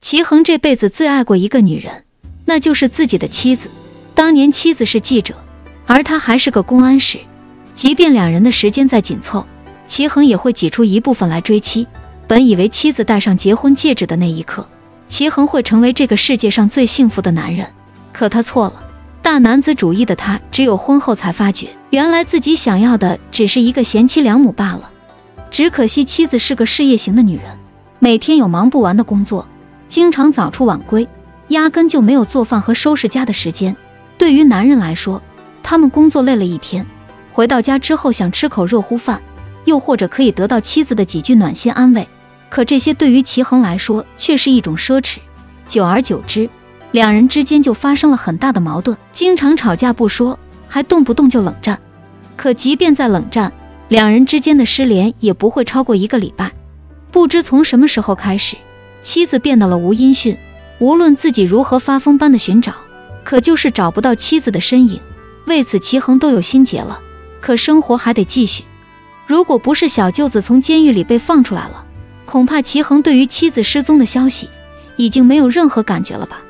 齐衡这辈子最爱过一个女人，那就是自己的妻子。当年妻子是记者，而他还是个公安时，即便两人的时间再紧凑，齐衡也会挤出一部分来追妻。本以为妻子戴上结婚戒指的那一刻，齐衡会成为这个世界上最幸福的男人，可他错了。大男子主义的他，只有婚后才发觉，原来自己想要的只是一个贤妻良母罢了。只可惜妻子是个事业型的女人，每天有忙不完的工作，经常早出晚归，压根就没有做饭和收拾家的时间。对于男人来说，他们工作累了一天，回到家之后想吃口热乎饭，又或者可以得到妻子的几句暖心安慰，可这些对于齐衡来说却是一种奢侈。久而久之，两人之间就发生了很大的矛盾，经常吵架不说，还动不动就冷战。可即便再冷战，两人之间的失联也不会超过1个礼拜。不知从什么时候开始，妻子变得了无音讯，无论自己如何发疯般的寻找，可就是找不到妻子的身影。为此齐衡都有心结了，可生活还得继续。如果不是小舅子从监狱里被放出来了，恐怕齐衡对于妻子失踪的消息已经没有任何感觉了吧。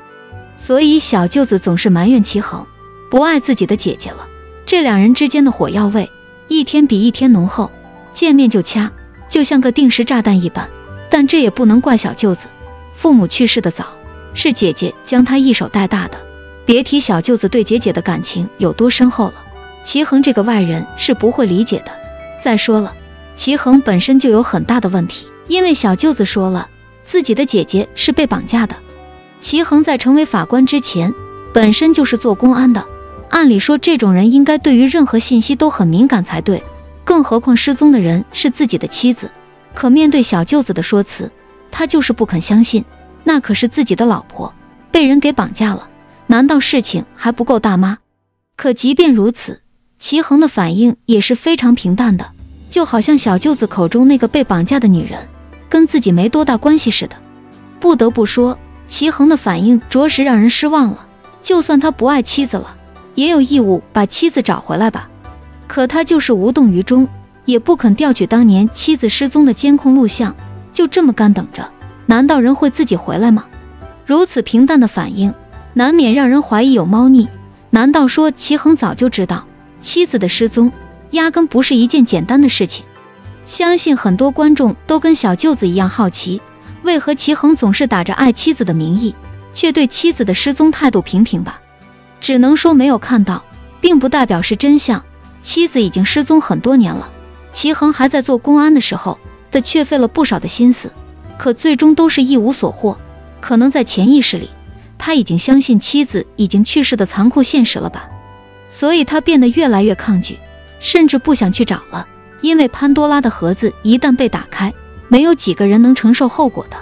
所以小舅子总是埋怨齐衡不爱自己的姐姐了。这两人之间的火药味一天比一天浓厚，见面就掐，就像个定时炸弹一般。但这也不能怪小舅子，父母去世的早，是姐姐将他一手带大的，别提小舅子对姐姐的感情有多深厚了，齐衡这个外人是不会理解的。再说了，齐衡本身就有很大的问题，因为小舅子说了自己的姐姐是被绑架的。齐衡在成为法官之前本身就是做公安的，按理说这种人应该对于任何信息都很敏感才对，更何况失踪的人是自己的妻子。可面对小舅子的说辞，他就是不肯相信，那可是自己的老婆被人给绑架了，难道事情还不够大吗？可即便如此，齐衡的反应也是非常平淡的，就好像小舅子口中那个被绑架的女人跟自己没多大关系似的。不得不说，齐衡的反应着实让人失望了。就算他不爱妻子了，也有义务把妻子找回来吧。可他就是无动于衷，也不肯调取当年妻子失踪的监控录像，就这么干等着，难道人会自己回来吗？如此平淡的反应，难免让人怀疑有猫腻。难道说齐衡早就知道妻子的失踪压根不是一件简单的事情？相信很多观众都跟小舅子一样好奇，为何齐衡总是打着爱妻子的名义，却对妻子的失踪态度平平吧。只能说没有看到，并不代表是真相。妻子已经失踪很多年了，齐衡还在做公安的时候的却费了不少的心思，可最终都是一无所获。可能在潜意识里，他已经相信妻子已经去世的残酷现实了吧，所以他变得越来越抗拒，甚至不想去找了。因为潘多拉的盒子一旦被打开，没有几个人能承受后果的。